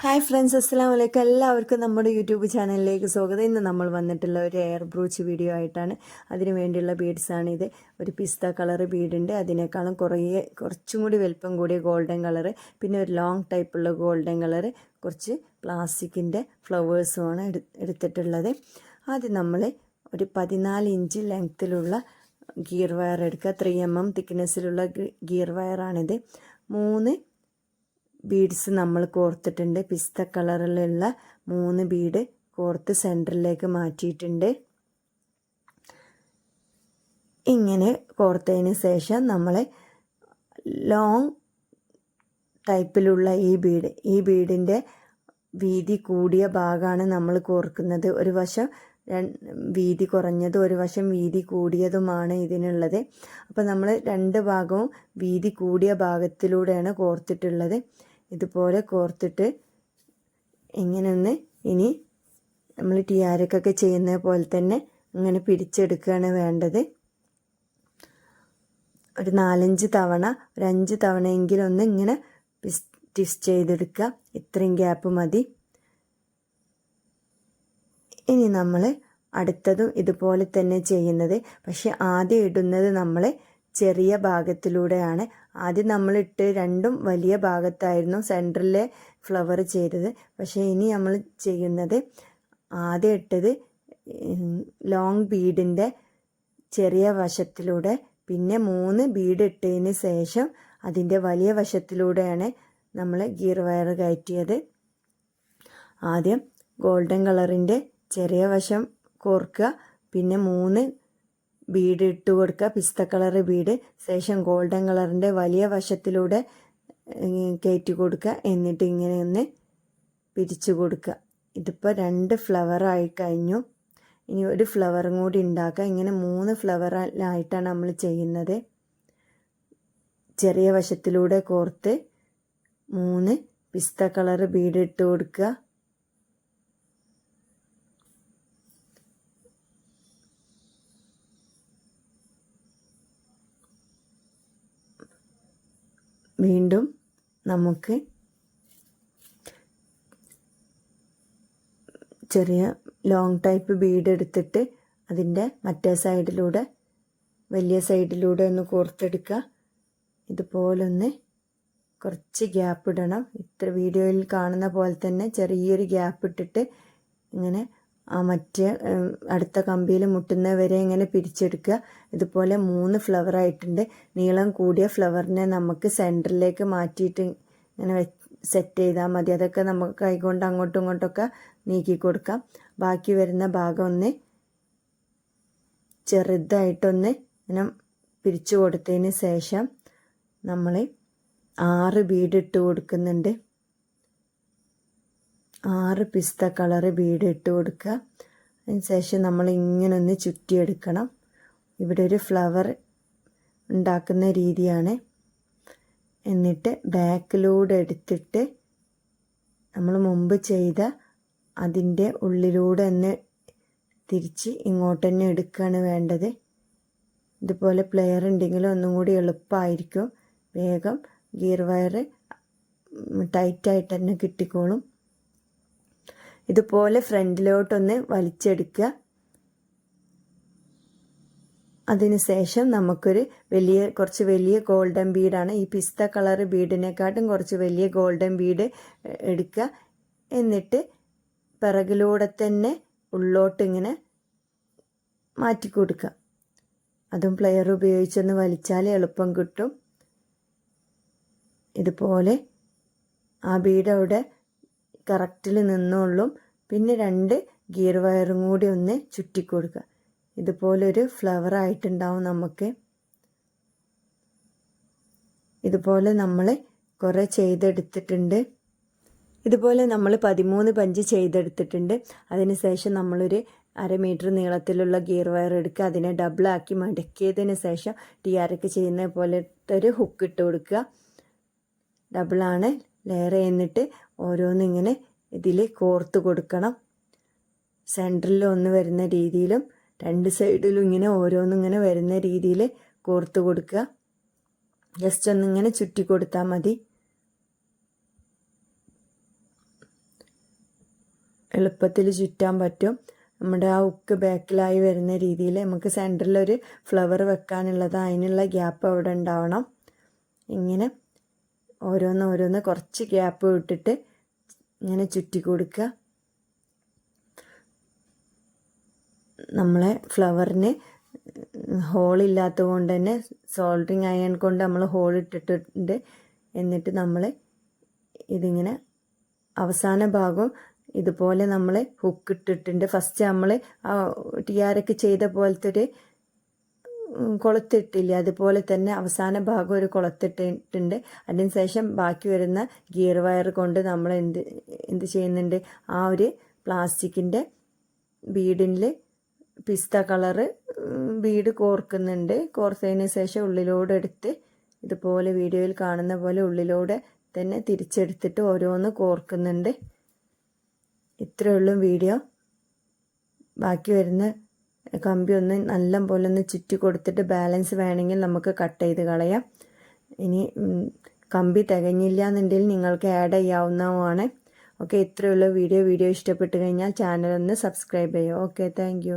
Hi friends, അസ്സലാമു അലൈക്കും. എല്ലാവർക്കും നമ്മുടെ യൂട്യൂബ് ചാനലിലേക്ക് സ്വാഗതം. ഇന്ന് നമ്മൾ വന്നിട്ടുള്ള ഒരു എയർ ബ്രൂച്ച് വീഡിയോ ആയിട്ടാണ്. അതിന് വേണ്ടിയുള്ള ബീഡ്സാണിത്. ഒരു പിസ്ത കളർ ബീഡുണ്ട്, അതിനേക്കാളും കുറച്ചും കൂടി വലിപ്പം കൂടിയ ഗോൾഡൻ കളറ്, പിന്നെ ഒരു ലോങ് ടൈപ്പുള്ള ഗോൾഡൻ കളറ്, കുറച്ച് പ്ലാസ്റ്റിക്കിൻ്റെ ഫ്ലവേഴ്സുമാണ് എടുത്തിട്ടുള്ളത്. ആദ്യം നമ്മൾ ഒരു 14 ഇഞ്ച് ലെങ്ത്തിലുള്ള ഗിയർ വയർ എടുക്കുക. 3mm തിക്നെസ്സിലുള്ള gear വയറാണിത്. 3 ബീഡ്സ് നമ്മൾ കോർത്തിട്ടുണ്ട്. പിസ്ത കളറിലുള്ള 3 ബീഡ് കോർത്ത് സെൻറ്ററിലേക്ക് മാറ്റിയിട്ടുണ്ട്. ഇങ്ങനെ കോർത്തതിന് ശേഷം നമ്മൾ ലോങ് ടൈപ്പിലുള്ള ഈ ബീഡിൻ്റെ വീതി കൂടിയ ഭാഗമാണ് നമ്മൾ കോർക്കുന്നത്. ഒരു വശം വീതി കുറഞ്ഞതും ഒരു വശം വീതി കൂടിയതുമാണ് ഇതിനുള്ളത്. അപ്പോൾ നമ്മൾ 2 ഭാഗവും വീതി കൂടിയ ഭാഗത്തിലൂടെയാണ് കോർത്തിട്ടുള്ളത്. ഇതുപോലെ കോർത്തിട്ട് ഇങ്ങനെ ഇനി നമ്മൾ ടിയാരക്കൊക്കെ ചെയ്യുന്ന പോലെ തന്നെ ഇങ്ങനെ പിരിച്ചെടുക്കുകയാണ് വേണ്ടത്. ഒരു 4-5 തവണ, ഒരു 5 തവണയെങ്കിലും ഒന്ന് ഇങ്ങനെ ട്വിസ്റ്റ് ചെയ്തെടുക്കുക. ഇത്രയും ഗ്യാപ്പ് മതി. ഇനി നമ്മൾ അടുത്തതും ഇതുപോലെ തന്നെ ചെയ്യുന്നത്. പക്ഷെ ആദ്യം ഇടുന്നത് നമ്മൾ ചെറിയ ഭാഗത്തിലൂടെയാണ്. ആദ്യം നമ്മളിട്ട് രണ്ടും വലിയ ഭാഗത്തായിരുന്നു സെൻറ്ററിലെ ഫ്ലവർ ചെയ്തത്. പക്ഷേ ഇനി നമ്മൾ ചെയ്യുന്നത് ആദ്യം ഇട്ടത് ലോങ് ബീഡിൻ്റെ ചെറിയ വശത്തിലൂടെ, പിന്നെ 3 ബീഡ് ഇട്ടതിന് ശേഷം അതിൻ്റെ വലിയ വശത്തിലൂടെയാണ് നമ്മൾ ഗിയർ വയർ കയറ്റിയത്. ആദ്യം ഗോൾഡൻ കളറിൻ്റെ ചെറിയ വശം കോർക്കുക, പിന്നെ 3 ബീഡ് ഇട്ട് കൊടുക്കുക, പിസ്ത കളർ ബീഡ്. ശേഷം ഗോൾഡൻ കളറിൻ്റെ വലിയ വശത്തിലൂടെ കയറ്റി കൊടുക്കുക. എന്നിട്ട് ഇങ്ങനെ ഒന്ന് പിരിച്ചു കൊടുക്കുക. ഇതിപ്പോൾ 2 ഫ്ലവറായി കഴിഞ്ഞു. ഇനി ഒരു ഫ്ലവറും കൂടി ഉണ്ടാക്കുക. ഇങ്ങനെ 3 ഫ്ലവറായിട്ടാണ് നമ്മൾ ചെയ്യുന്നത്. ചെറിയ വശത്തിലൂടെ കോർത്ത് 3 പിസ്ത കളർ ബീഡ് ഇട്ട് കൊടുക്കുക. വീണ്ടും നമുക്ക് ചെറിയ ലോങ് ടൈപ്പ് ബീഡ് എടുത്തിട്ട് അതിൻ്റെ മറ്റേ സൈഡിലൂടെ, വലിയ സൈഡിലൂടെ ഒന്ന് കോർത്തെടുക്കുക. ഇതുപോലൊന്ന് കുറച്ച് ഗ്യാപ്പ് ഇടണം. വീഡിയോയിൽ കാണുന്ന പോലെ തന്നെ ചെറിയൊരു ഗ്യാപ്പ് ഇട്ടിട്ട് ഇങ്ങനെ ആ മറ്റേ അടുത്ത കമ്പിയിൽ മുട്ടുന്നവരെ ഇങ്ങനെ പിരിച്ചെടുക്കുക. ഇതുപോലെ 3 ഫ്ലവർ ആയിട്ടുണ്ട്. നീളം കൂടിയ ഫ്ലവറിനെ നമുക്ക് സെൻറ്ററിലേക്ക് മാറ്റിയിട്ട് ഇങ്ങനെ സെറ്റ് ചെയ്താൽ മതി. അതൊക്കെ നമുക്ക് കൈകൊണ്ട് അങ്ങോട്ടും ഇങ്ങോട്ടൊക്കെ നീക്കി കൊടുക്കാം. ബാക്കി വരുന്ന ഭാഗം ഒന്ന് ചെറുതായിട്ടൊന്ന് ഇങ്ങനെ പിരിച്ചു കൊടുത്തതിന് ശേഷം നമ്മൾ 6 ബീഡ് ഇട്ട് കൊടുക്കുന്നുണ്ട്. 6 പിസ്ത കളർ ബീഡ് ഇട്ട് കൊടുക്കുക. അതിന് ശേഷം നമ്മൾ ഇങ്ങനെ ഒന്ന് ചുറ്റിയെടുക്കണം. ഇവിടെ ഒരു ഫ്ലവർ ഉണ്ടാക്കുന്ന രീതിയാണ്. എന്നിട്ട് ബാക്കിലൂടെ എടുത്തിട്ട് നമ്മൾ മുമ്പ് ചെയ്ത അതിൻ്റെ ഉള്ളിലൂടെ ഒന്ന് തിരിച്ച് ഇങ്ങോട്ട് തന്നെ എടുക്കുകയാണ് വേണ്ടത്. ഇതുപോലെ പ്ലെയർ ഉണ്ടെങ്കിൽ ഒന്നും കൂടി എളുപ്പമായിരിക്കും. വേഗം ഗിയർ വയർ ടൈറ്റായിട്ട് തന്നെ കിട്ടിക്കോളും. ഇതുപോലെ ഫ്രണ്ടിലോട്ടൊന്ന് വലിച്ചെടുക്കുക. അതിനുശേഷം നമുക്കൊരു കുറച്ച് വലിയ ഗോൾഡൻ ബീഡാണ്. ഈ പിസ്ത കളർ ബീഡിനെക്കാട്ടും കുറച്ച് വലിയ ഗോൾഡൻ ബീഡ് എടുക്കുക. എന്നിട്ട് പിറകിലൂടെ തന്നെ ഉള്ളോട്ട് ഇങ്ങനെ മാറ്റി കൊടുക്കുക. അതും പ്ലെയർ ഉപയോഗിച്ചൊന്ന് വലിച്ചാൽ എളുപ്പം കിട്ടും. ഇതുപോലെ ആ ബീഡ് അവിടെ കറക്റ്റിൽ നിന്നോളും. പിന്നെ 2 ഗിയർ വയറും കൂടി ഒന്ന് ചുറ്റിക്കൊടുക്കുക. ഇതുപോലൊരു ഫ്ലവർ ആയിട്ടുണ്ടാവും നമുക്ക്. ഇതുപോലെ നമ്മൾ കുറേ ചെയ്തെടുത്തിട്ടുണ്ട്. ഇതുപോലെ നമ്മൾ 13 പഞ്ച് ചെയ്തെടുത്തിട്ടുണ്ട്. അതിനുശേഷം നമ്മളൊരു 1/2 മീറ്റർ നീളത്തിലുള്ള ഗിയർ വയർ എടുക്കുക. അതിനെ ഡബിളാക്കി മടക്കിയതിന് ശേഷം ടിയാരക്ക് ചെയ്യുന്ന പോലത്തെ ഒരു ഹുക്ക് ഇട്ട് കൊടുക്കുക. ഡബിളാണ് ലെയർ ചെയ്യുന്നിട്ട് ഓരോന്നിങ്ങനെ ഇതിൽ കോർത്ത് കൊടുക്കണം. സെൻറ്ററിൽ ഒന്ന് വരുന്ന രീതിയിലും 2 സൈഡിലും ഇങ്ങനെ ഓരോന്നിങ്ങനെ വരുന്ന രീതിയിൽ കോർത്ത് കൊടുക്കുക. ജസ്റ്റ് ഒന്നിങ്ങനെ ചുറ്റി കൊടുത്താൽ മതി. എളുപ്പത്തിൽ ചുറ്റാൻ പറ്റും. നമ്മുടെ ആ ഹുക്ക് ബാക്കിലായി വരുന്ന രീതിയിൽ നമുക്ക് സെൻറ്ററിലൊരു ഫ്ലവർ വെക്കാനുള്ളത്, അതിനുള്ള ഗ്യാപ്പ് അവിടെ ഉണ്ടാവണം. ഇങ്ങനെ ഓരോന്ന് കുറച്ച് ഗ്യാപ്പ് വിട്ടിട്ട് ഇങ്ങനെ ചുറ്റി കൊടുക്കുക. നമ്മളെ ഫ്ലവറിന് ഹോളില്ലാത്തത് കൊണ്ട് തന്നെ സോൾഡറിങ് അയൺ കൊണ്ട് നമ്മൾ ഹോൾ ഇട്ടിട്ടുണ്ട്. എന്നിട്ട് നമ്മൾ ഇതിങ്ങനെ അവസാന ഭാഗം ഇതുപോലെ നമ്മൾ ഹുക്ക് ഇട്ടിട്ടുണ്ട്. ഫസ്റ്റ് നമ്മൾ ആ ടിയാരൊക്കെ ചെയ്ത പോലത്തെ ഒരു കൊളുത്തിട്ടില്ലേ, അതുപോലെ തന്നെ അവസാന ഭാഗം ഒരു കൊളുത്തിട്ടിട്ടുണ്ട്. അതിന് ശേഷം ബാക്കി വരുന്ന ഗിയർ വയർ കൊണ്ട് നമ്മൾ എന്ത് ചെയ്യുന്നുണ്ട്, ആ ഒരു പ്ലാസ്റ്റിക്കിൻ്റെ ബീഡിൽ പിസ്ത കളറ് ബീഡ് കോർക്കുന്നുണ്ട്. കോർത്തതിന് ശേഷം ഉള്ളിലൂടെ എടുത്ത് ഇതുപോലെ വീഡിയോയിൽ കാണുന്ന പോലെ ഉള്ളിലൂടെ തന്നെ തിരിച്ചെടുത്തിട്ട് ഓരോന്ന് കോർക്കുന്നുണ്ട്. ഇത്രയേ ഉള്ളൂ വീഡിയോ. ബാക്കി വരുന്ന കമ്പി ഒന്ന് നല്ല പോലെ ഒന്ന് ചുറ്റി കൊടുത്തിട്ട് ബാലൻസ് വേണമെങ്കിൽ നമുക്ക് കട്ട് ചെയ്ത് കളയാം. ഇനി കമ്പി തികഞ്ഞില്ല എന്നുണ്ടെങ്കിൽ നിങ്ങൾക്ക് ആഡ് ചെയ്യാവുന്നതുമാണ്. ഓക്കെ, ഇത്രയേ ഉള്ളൂ വീഡിയോ. വീഡിയോ ഇഷ്ടപ്പെട്ട് കഴിഞ്ഞാൽ ചാനൽ ഒന്ന് സബ്സ്ക്രൈബ് ചെയ്യുക. Okay, thank